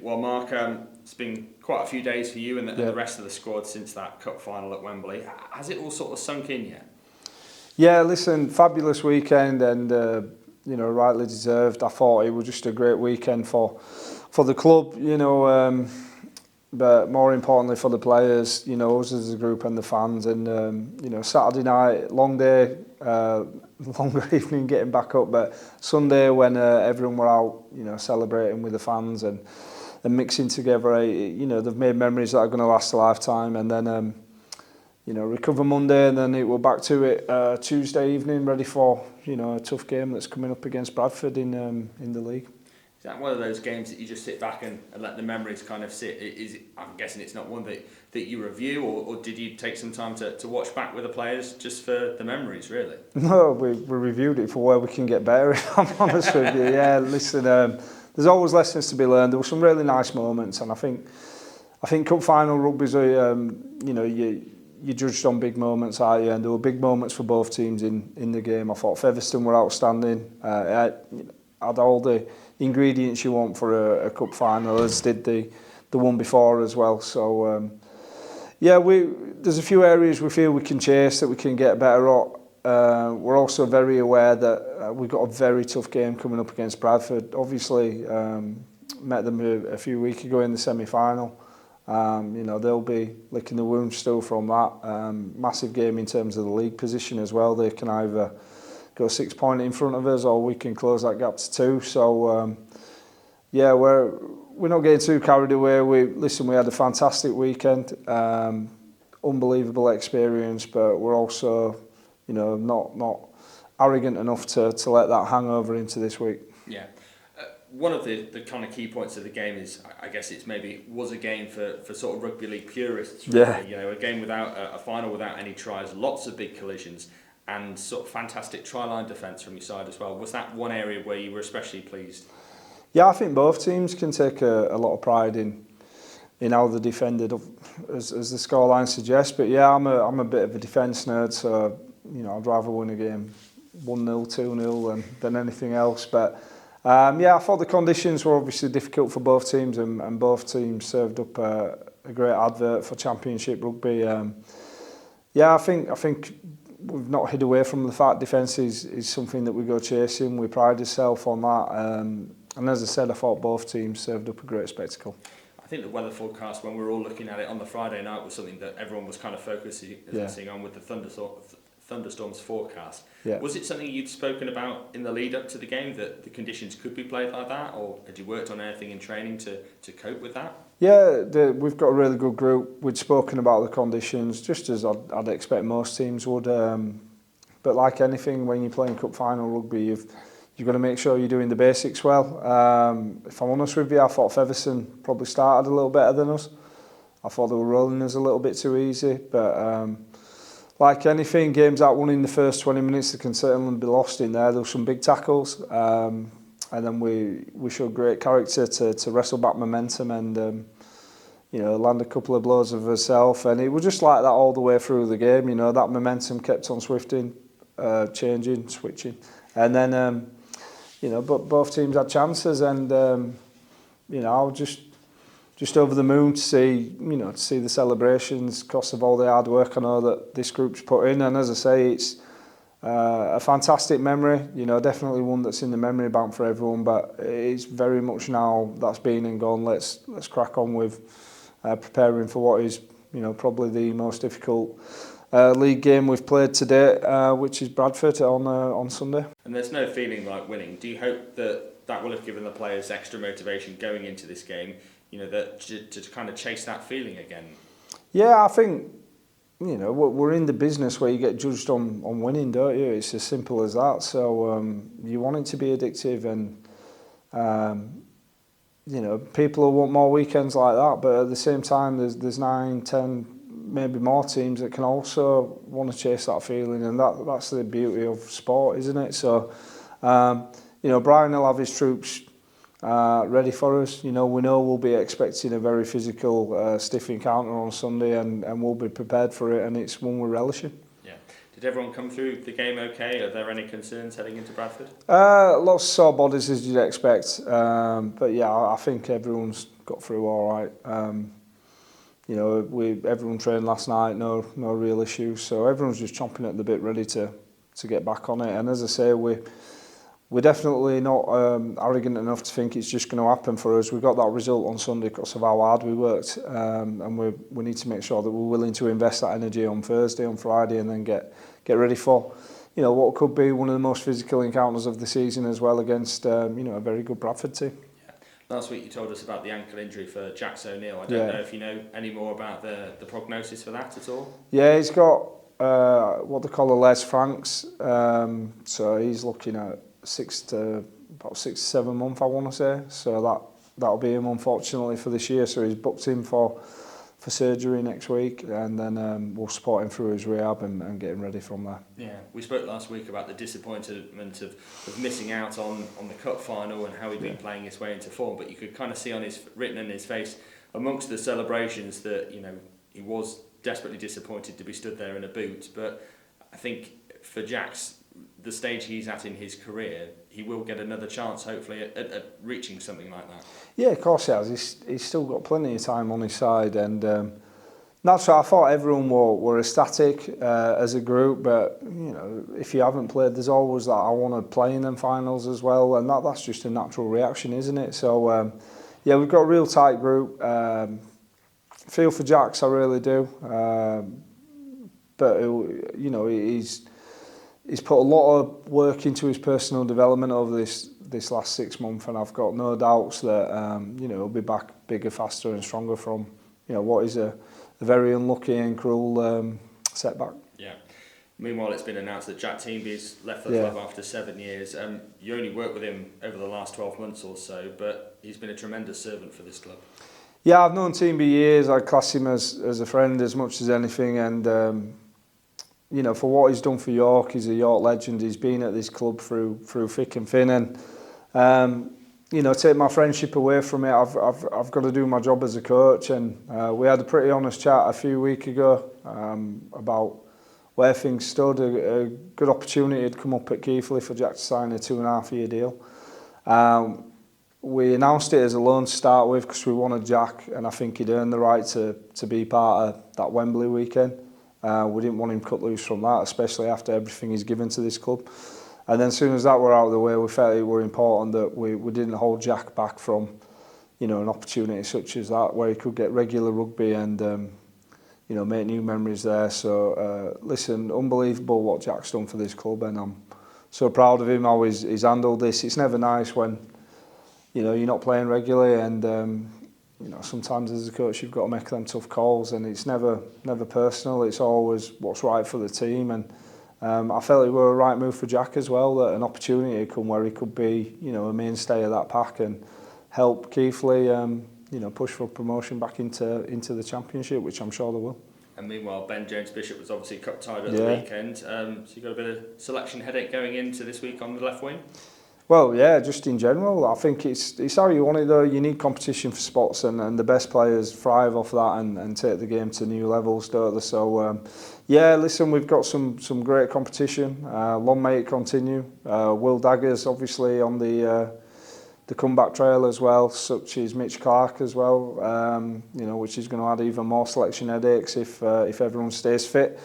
Well, Mark, it's been quite a few days for you and the rest of the squad since that cup final at Wembley. Has it all sort of sunk in yet? Yeah, listen, fabulous weekend and rightly deserved. I thought it was just a great weekend for the club, but more importantly for the players, us as a group and the fans. And Saturday night, long day, longer evening getting back up, but Sunday when everyone were out, celebrating with the fans and mixing together, they've made memories that are going to last a lifetime. And then recover Monday, and then we're back to it Tuesday evening, ready for a tough game that's coming up against Bradford in the league. Is that one of those games that you just sit back and let the memories kind of sit? I'm guessing it's not one that you review, or did you take some time to watch back with the players just for the memories, really? No, we reviewed it for where we can get better, if I'm honest with you. Yeah, listen, there's always lessons to be learned. There were some really nice moments, and I think cup final rugby's you're judged on big moments, aren't you? And there were big moments for both teams in the game. I thought Featherstone were outstanding. Had all the ingredients you want for a cup final, as did the one before as well. So there's a few areas we feel we can chase, that we can get better at. We're also very aware that we've got a very tough game coming up against Bradford. Obviously, met them a few weeks ago in the semi-final. They'll be licking the wounds still from that. Massive game in terms of the league position as well. They can either go 6 points in front of us, or we can close that gap to 2. So we're not getting too carried away. We had a fantastic weekend, unbelievable experience, but we're also not arrogant enough to let that hang over into this week. Yeah. One of the kind of key points of the game is, I guess was a game for sort of rugby league purists. Really. Yeah. A game without a final without any tries, lots of big collisions, and sort of fantastic try-line defence from your side as well. Was that one area where you were especially pleased? Yeah, I think both teams can take a lot of pride in how they defended, as the scoreline suggests. But yeah, I'm a bit of a defence nerd, so I'd rather win a game 1-0, 2-0 than anything else. But I thought the conditions were obviously difficult for both teams, and both teams served up a great advert for Championship rugby. I think we've not hid away from the fact defence is something that we go chasing. We pride ourselves on that. And as I said, I thought both teams served up a great spectacle. I think the weather forecast, when we were all looking at it on the Friday night, was something that everyone was kind of focusing on with the thunderstorms forecast. Yeah. Was it something you'd spoken about in the lead up to the game, that the conditions could be played like that, or had you worked on anything in training to cope with that? Yeah, we've got a really good group. We'd spoken about the conditions, just as I'd expect most teams would. But like anything, when you're playing cup final rugby, you've got to make sure you're doing the basics well. If I'm honest with you, I thought Featherstone probably started a little better than us. I thought they were rolling us a little bit too easy, but like anything, games that won in the first 20 minutes, they can certainly be lost in there. There were some big tackles, and then we showed great character to wrestle back momentum and land a couple of blows of herself. And it was just like that all the way through the game. That momentum kept on swifting, changing, switching, and then but both teams had chances, and I was just over the moon to see the celebrations, because of all the hard work I know that this group's put in. And as I say, it's a fantastic memory, definitely one that's in the memory bank for everyone, but it's very much now that's been and gone. Let's crack on with preparing for what is probably the most difficult league game we've played to date, which is Bradford on Sunday. And there's no feeling like winning. Do you hope that will have given the players extra motivation going into this game, that to kind of chase that feeling again? Yeah, I think we're in the business where you get judged on winning, don't you? It's as simple as that. So you want it to be addictive, and people will want more weekends like that. But at the same time, there's 9, 10, maybe more teams that can also want to chase that feeling, and that's the beauty of sport, isn't it? So Brian will have his troops ready for us. We know we'll be expecting a very physical, stiff encounter on Sunday, and we'll be prepared for it, and it's one we're relishing. Yeah. Did everyone come through the game okay? Are there any concerns heading into Bradford? Lots of sore bodies, as you'd expect, but yeah, I think everyone's got through all right. You know, everyone trained last night, no real issues. So everyone's just chomping at the bit, ready to get back on it. And as I say, we're definitely not arrogant enough to think it's just going to happen for us. We got that result on Sunday because of how hard we worked, and we need to make sure that we're willing to invest that energy on Thursday, on Friday, and then get ready for, you know, what could be one of the most physical encounters of the season as well against you know, a very good Bradford team. Last week you told us about the ankle injury for Jax O'Neill. I don't know if you know any more about the prognosis for that at all. Yeah, he's got what they call a Les Franks, so he's looking at 6 to 7 months, I want to say. So that'll be him, unfortunately, for this year. So he's booked in for surgery next week, and then we'll support him through his rehab and get him ready from there. Yeah, we spoke last week about the disappointment of missing out on the cup final and how he'd been playing his way into form, but you could kind of see written in his face amongst the celebrations that, you know, he was desperately disappointed to be stood there in a boot. But I think for Jax, the stage he's at in his career, he will get another chance, hopefully, at reaching something like that. Yeah, of course he has. He's still got plenty of time on his side, and naturally, I thought everyone were ecstatic as a group. But you know, if you haven't played, there's always that I want to play in them finals as well, and that's just a natural reaction, isn't it? So yeah, we've got a real tight group. Feel for Jax, I really do. But you know, he's put a lot of work into his personal development over this last 6 months, and I've got no doubts that you know, he'll be back bigger, faster, and stronger from, you know, what is a very unlucky and cruel setback. Yeah. Meanwhile, it's been announced that Jack Teamby's left the club after 7 years. You only worked with him over the last 12 months or so, but he's been a tremendous servant for this club. Yeah, I've known Teamby years. I class him as a friend as much as anything, and you know, for what he's done for York, he's a York legend. He's been at this club through thick and thin, and you know, take my friendship away from it, I've got to do my job as a coach. And we had a pretty honest chat a few weeks ago about where things stood. A good opportunity had come up at Keighley for Jack to sign a 2.5-year deal. We announced it as a loan to start with because we wanted Jack, and I think he'd earned the right to be part of that Wembley weekend. We didn't want him cut loose from that, especially after everything he's given to this club. And then as soon as that were out of the way, we felt it were important that we didn't hold Jack back from, you know, an opportunity such as that, where he could get regular rugby and, you know, make new memories there. So, listen, unbelievable what Jack's done for this club, and I'm so proud of him, how he's handled this. It's never nice when, you know, you're not playing regularly, and you know, sometimes as a coach you've got to make them tough calls, and it's never personal. It's always what's right for the team, and I felt it were a right move for Jack as well, that an opportunity had come where he could be, you know, a mainstay of that pack and help Keighley, you know, push for promotion back into the Championship, which I'm sure they will. And meanwhile, Ben Jones-Bishop was obviously cup tied at the weekend, so you got a bit of selection headache going into this week on the left wing. Well, yeah, just in general, I think it's how you want it though. You need competition for spots, and the best players thrive off that and take the game to new levels, don't they? So, yeah, listen, we've got some great competition. Long may it continue. Will Dagger's obviously on the comeback trail as well, such as Mitch Clark as well, you know, which is going to add even more selection headaches if everyone stays fit.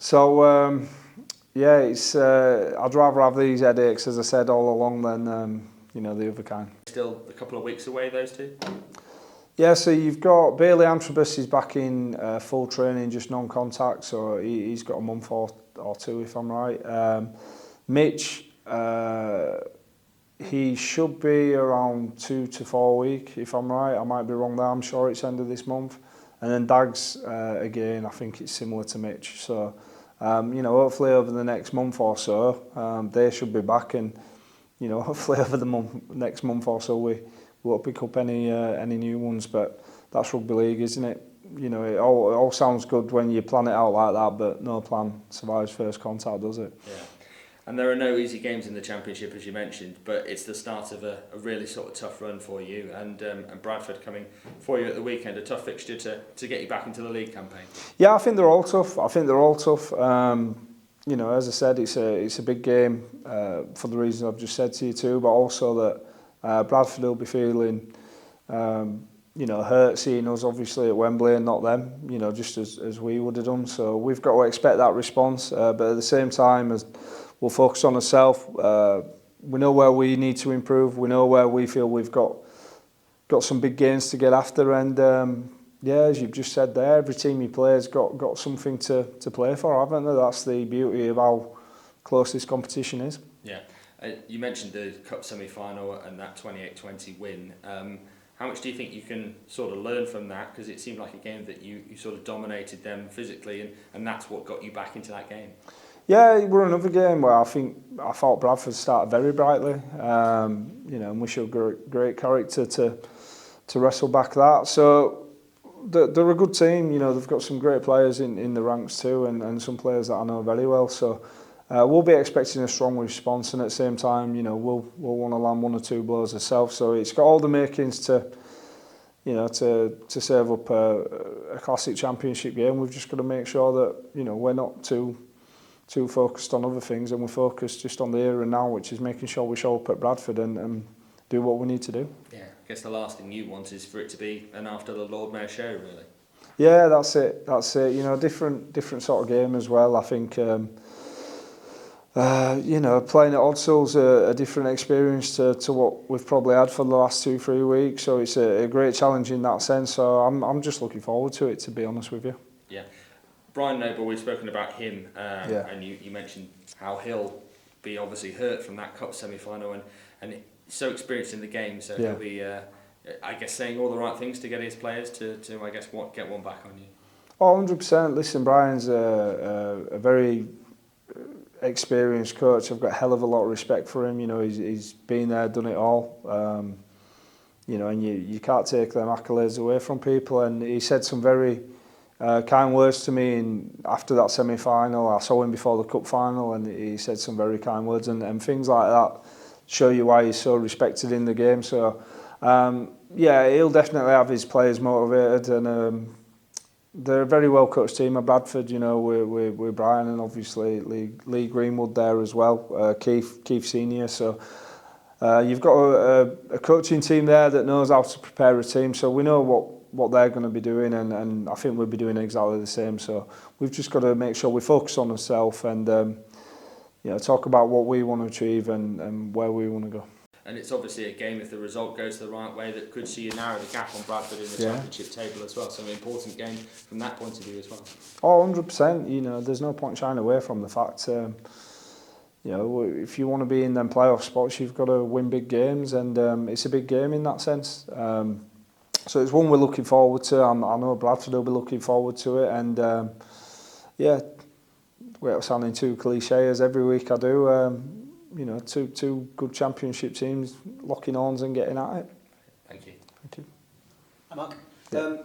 So, yeah, it's I'd rather have these headaches, as I said all along, than you know, the other kind. Still a couple of weeks away, those two? Yeah, so you've got Bailey Antrobus is back in full training, just non-contact, so he's got a month or two, if I'm right. Mitch, he should be around 2 to 4 weeks, if I'm right. I might be wrong there. I'm sure it's end of this month. And then Dags, again, I think it's similar to Mitch. So, you know, hopefully over the next month or so, they should be back, and you know, hopefully over the next month or so we won't pick up any new ones. But that's rugby league, isn't it? You know, it all sounds good when you plan it out like that, but no plan survives first contact, does it? Yeah. And there are no easy games in the Championship, as you mentioned, but it's the start of a really sort of tough run for you, and Bradford coming for you at the weekend, a tough fixture to get you back into the league campaign. Yeah, I think they're all tough. You know, as I said, it's a big game for the reasons I've just said to you too, but also that Bradford will be feeling, you you know, hurt seeing us obviously at Wembley and not them, you know, just as we would have done. So we've got to expect that response, but at the same time, as we'll focus on ourselves. We know where we need to improve. We know where we feel we've got some big gains to get after, and yeah, as you've just said there, every team you play has got something to play for, haven't they? That's the beauty of how close this competition is. Yeah, you mentioned the Cup semi-final and that 28-20 win. How much do you think you can sort of learn from that? Because it seemed like a game that you sort of dominated them physically, and that's what got you back into that game. Yeah, it were another game where I thought Bradford started very brightly, you know, and we showed great character to wrestle back that. So they're a good team, you know, they've got some great players in the ranks too, and some players that I know very well. So we'll be expecting a strong response, and at the same time, you know, we'll want to land one or two blows ourselves. So it's got all the makings to, you know, to serve up a classic championship game. We've just got to make sure that, you know, we're not too focused on other things, and we're focused just on the here and now, which is making sure we show up at Bradford and do what we need to do. Yeah, I guess the last thing you want is for it to be an after the Lord Mayor show, really. Yeah, that's it. You know, different sort of game as well. I think, you know, playing at Odsal a different experience to what we've probably had for the last 2-3 weeks. So it's a great challenge in that sense. So I'm just looking forward to it, to be honest with you. Yeah. Brian Noble, we've spoken about him, and you mentioned how he'll be obviously hurt from that Cup semi-final, and so experienced in the game, so he'll be, I guess, saying all the right things to get his players to I guess, get one back on you. Oh, 100%. Listen, Brian's a very experienced coach. I've got a hell of a lot of respect for him. You know, he's been there, done it all. You know, and you can't take them accolades away from people. And he said some very kind words to me after that semi-final. I saw him before the cup final, and he said some very kind words, and things like that show you why he's so respected in the game. So yeah, he'll definitely have his players motivated, and they're a very well coached team at Bradford. You know, with Brian and obviously Lee Greenwood there as well, Keith Senior. So you've got a coaching team there that knows how to prepare a team. So we know what they're going to be doing, and I think we'll be doing exactly the same. So we've just got to make sure we focus on ourselves and you know, talk about what we want to achieve and where we want to go. And it's obviously a game, if the result goes the right way, that could see you narrow the gap on Bradford in the championship table as well. So an important game from that point of view as well. Oh, 100%. You know, there's no point shying away from the fact, you know, if you want to be in them playoff spots, you've got to win big games, and it's a big game in that sense. So it's one we're looking forward to. I know Bradford will be looking forward to it, and yeah, without sounding too cliche as every week I do, you know, two good championship teams locking arms and getting at it. Thank you. Thank you. Hi, Mark. Yeah.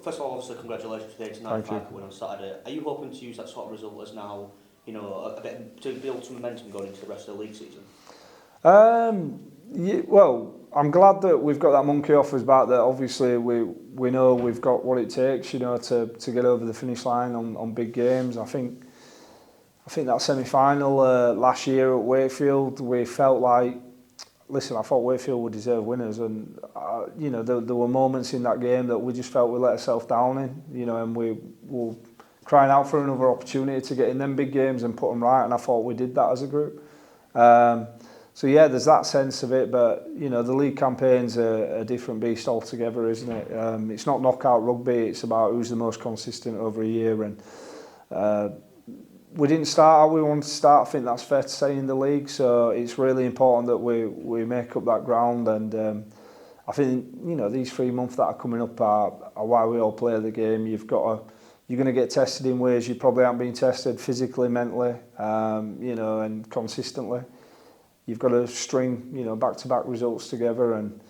First of all, obviously, congratulations for the 89-5 win on Saturday. Are you hoping to use that sort of result as now, you know, a bit to build some momentum going into the rest of the league season? Yeah, well, I'm glad that we've got that monkey off us back. That obviously we know we've got what it takes, you know, to get over the finish line on big games. I think that semi-final last year at Wakefield, we felt like, listen, I thought Wakefield would deserve winners, and you know, there were moments in that game that we just felt we let ourselves down in, you know, and we were crying out for another opportunity to get in them big games and put them right, and I thought we did that as a group. So yeah, there's that sense of it, but you know, the league campaign's a different beast altogether, isn't it? It's not knockout rugby, it's about who's the most consistent over a year, and we didn't start how we wanted to start. I think that's fair to say in the league, so it's really important that we make up that ground, and I think, you know, these 3 months that are coming up are why we all play the game. You're going to get tested in ways you probably haven't been tested physically, mentally, you know, and consistently. You've got to string, you know, back-to-back results together and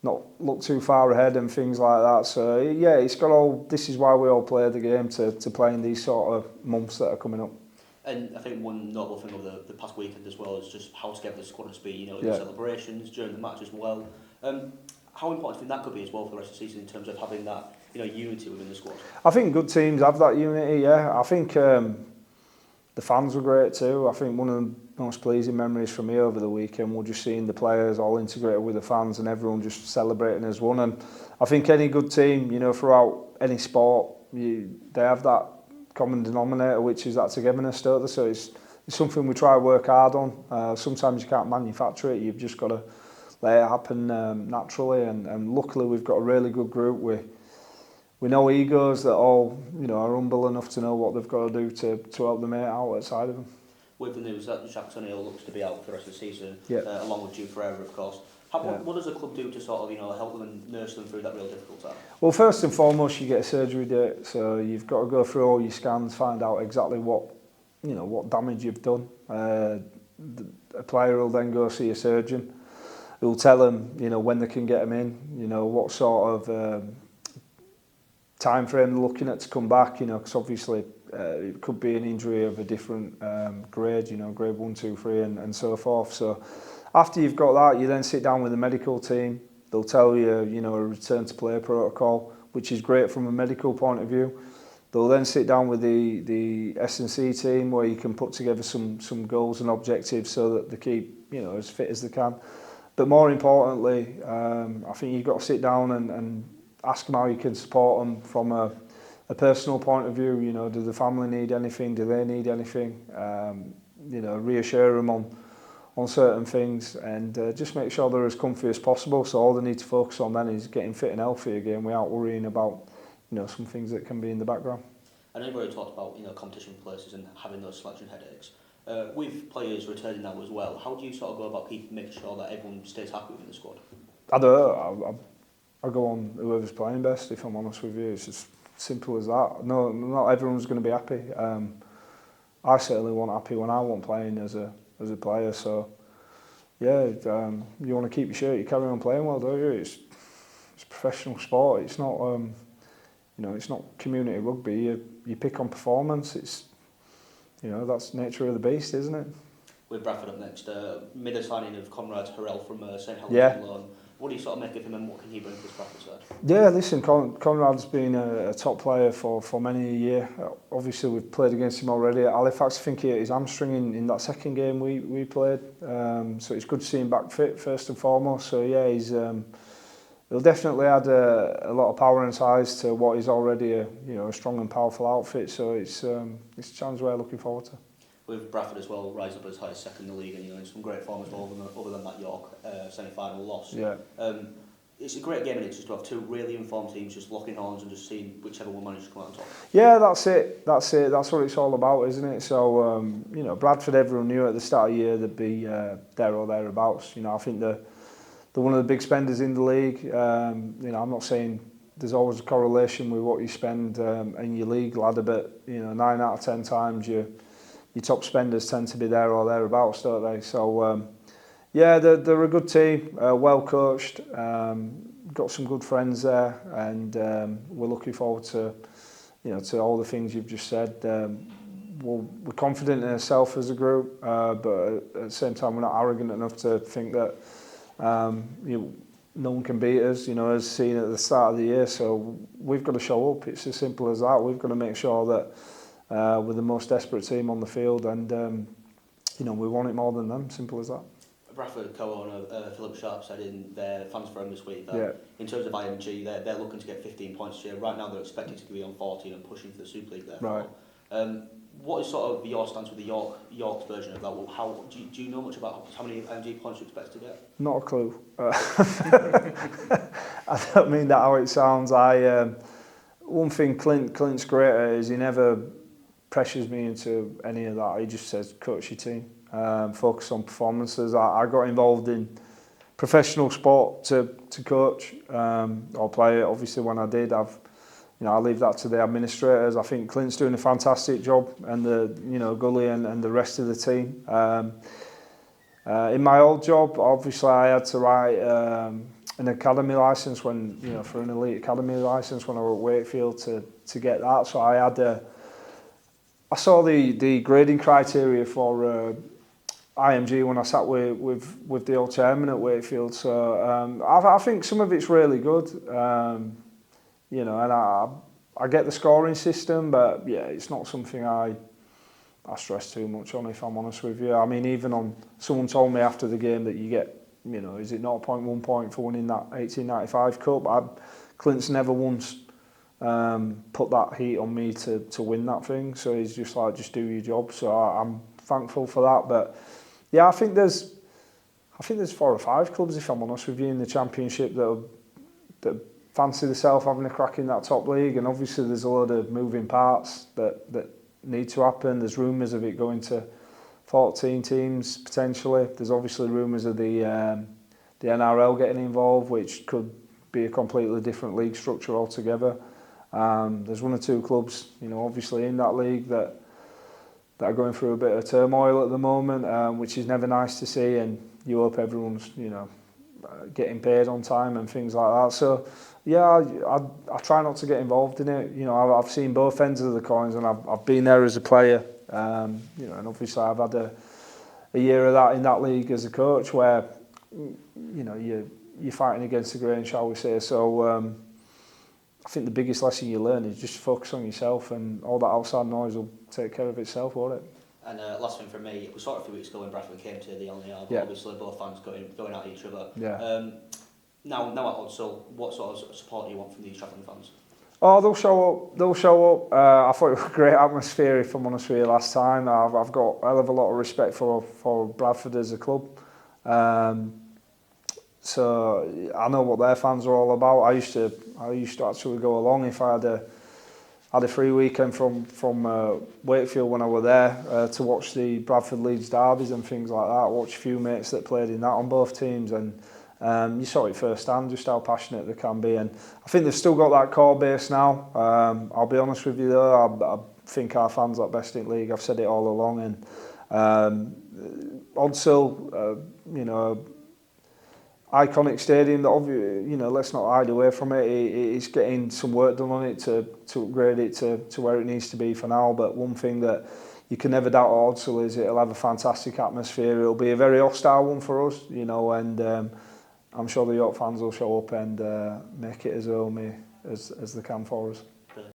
not look too far ahead and things like that. So yeah, it's got all. This is why we all play the game, to play in these sort of months that are coming up. And I think one notable thing over the past weekend as well is just how together the squad has been, you know, in the celebrations, during the match as well. How important do you think that could be as well for the rest of the season in terms of having that, you know, unity within the squad? I think good teams have that unity, yeah. I think The fans were great too. I think one of the most pleasing memories for me over the weekend was just seeing the players all integrated with the fans and everyone just celebrating as one. And I think any good team, you know, throughout any sport, they have that common denominator, which is that togetherness, don't they? So it's something we try to work hard on. Sometimes you can't manufacture it. You've just got to let it happen naturally. And luckily we've got a really good group. We know egos that all, you know, are humble enough to know what they've got to do to help the mate out outside of them. With the news that Jack O'Neill looks to be out for the rest of the season, yeah. Along with Jude Ferreira, of course. What does the club do to sort of, you know, help them and nurse them through that real difficult time? Well, first and foremost, you get a surgery date, so you've got to go through all your scans, find out exactly what damage you've done. A player will then go see a surgeon who'll tell them, you know, when they can get them in, you know, what sort of time frame they're looking at to come back, you know, because obviously it could be an injury of a different grade, you know, grade 1, 2, 3 and so forth. So after you've got that, you then sit down with the medical team. They'll tell you, you know, a return to play protocol, which is great from a medical point of view. They'll then sit down with the S&C team where you can put together some goals and objectives so that they keep, you know, as fit as they can. But more importantly, I think you've got to sit down and ask them how you can support them from a personal point of view. You know, do the family need anything? Do they need anything? You know, reassure them on certain things and just make sure they're as comfy as possible. So all they need to focus on then is getting fit and healthy again without worrying about, you know, some things that can be in the background. I know you've already talked about, you know, competition places and having those selection headaches. With players returning now as well, how do you sort of go about making sure that everyone stays happy within the squad? I don't know. I go on whoever's playing best, if I'm honest with you. It's as simple as that. No, not everyone's going to be happy. I certainly wasn't happy when I wasn't playing as a player. So, yeah, you want to keep your shirt, you carry on playing well, don't you? It's professional sport. It's not, you know, it's not community rugby. You pick on performance. It's, you know, that's nature of the beast, isn't it? With Bradford up next, mid the signing of Conrad Harrell from St Helens on loan. What do you sort of make of him and what can he bring to this Bradford side? Yeah, listen, Conrad's been a top player for many a year. Obviously, we've played against him already at Halifax. I think he hit his hamstring in that second game we played. So it's good to see him back fit, first and foremost. So yeah, he'll definitely add a lot of power and size to what is already a strong and powerful outfit. So it's a chance we're looking forward to. With Bradford as well, rising up as high as second in the league and, you know, in some great form as well, other than that York semi-final loss. Yeah. It's a great game, and it's just to have two really informed teams just locking horns and just seeing whichever one manages to come out on top. Yeah, that's it. That's what it's all about, isn't it? So, you know, Bradford, everyone knew at the start of the year they'd be there or thereabouts. You know, I think they're one of the big spenders in the league. You know, I'm not saying there's always a correlation with what you spend in your league ladder, but, you know, 9 out of 10 times your top spenders tend to be there or thereabouts, don't they? So, yeah, they're a good team, well coached, got some good friends there, and we're looking forward to, you know, to all the things you've just said. We're confident in ourselves as a group, but at the same time, we're not arrogant enough to think that no one can beat us, you know, as seen at the start of the year. So we've got to show up. It's as simple as that. We've got to make sure that we're the most desperate team on the field, and you know, we want it more than them. Simple as that. Bradford co-owner Philip Sharp said in their fans forum this week that in terms of IMG, they're looking to get 15 points this year. Right now, they're expecting to be on 14 and pushing for the Super League. Therefore, right. What is sort of your stance with the York's version of that? Well, how do you know much about how many IMG points you expect to get? Not a clue. I don't mean that how it sounds. One thing Clint's great at is he never pressures me into any of that. He just says, coach your team, focus on performances. I got involved in professional sport to coach or play it. Obviously, when I did, I leave that to the administrators. I think Clint's doing a fantastic job, and Gully and the rest of the team. In my old job, obviously, I had to write an academy license for an elite academy license when I was at Wakefield to get that. So I saw the grading criteria for IMG when I sat with the old chairman at Wakefield. So I think some of it's really good. And I get the scoring system, but yeah, it's not something I I stress too much on, if I'm honest with you. I mean, even on, someone told me after the game that you get, you know, is it 0.1 point for winning that 1895 Cup? Clint's never once put that heat on me to win that thing. So he's just like, just do your job. So I'm thankful for that. But yeah, I think there's 4 or 5 clubs, if I'm honest with you, in the Championship that fancy themselves having a crack in that top league. And obviously there's a lot of moving parts that need to happen. There's rumours of it going to 14 teams potentially. There's obviously rumours of the NRL getting involved, which could be a completely different league structure altogether. There's 1 or 2 clubs, you know, obviously in that league that are going through a bit of turmoil at the moment, which is never nice to see. And you hope everyone's, you know, getting paid on time and things like that. So yeah, I try not to get involved in it. You know, I've seen both ends of the coins, and I've been there as a player. You know, and obviously I've had a year of that in that league as a coach, where, you know, you're fighting against the grain, shall we say. So I think the biggest lesson you learn is just focus on yourself, and all that outside noise will take care of itself, won't it? And last thing from me, we saw it a few weeks ago when Bradford came to the LNR, but obviously both fans going at each other. Yeah. Now at Odsal, what sort of support do you want from these travelling fans? Oh, they'll show up. They'll show up. I thought it was a great atmosphere, if I'm honest with you, last time. I've got a hell of a lot of respect for Bradford as a club. So I know what their fans are all about. I used to actually go along if I had a free weekend from Wakefield when I were there to watch the Bradford Leeds derbies and things like that. Watch a few mates that played in that on both teams, and you saw it firsthand just how passionate they can be. And I think they've still got that core base now. I'll be honest with you though, I think our fans are best in league. I've said it all along. And Odsal, you know, iconic stadium that, you know, let's not hide away from it. It's getting some work done on it to upgrade it to where it needs to be for now. But one thing that you can never doubt at Odsal is it'll have a fantastic atmosphere. It'll be a very hostile one for us, you know, and I'm sure the York fans will show up and make it as homey as they can for us.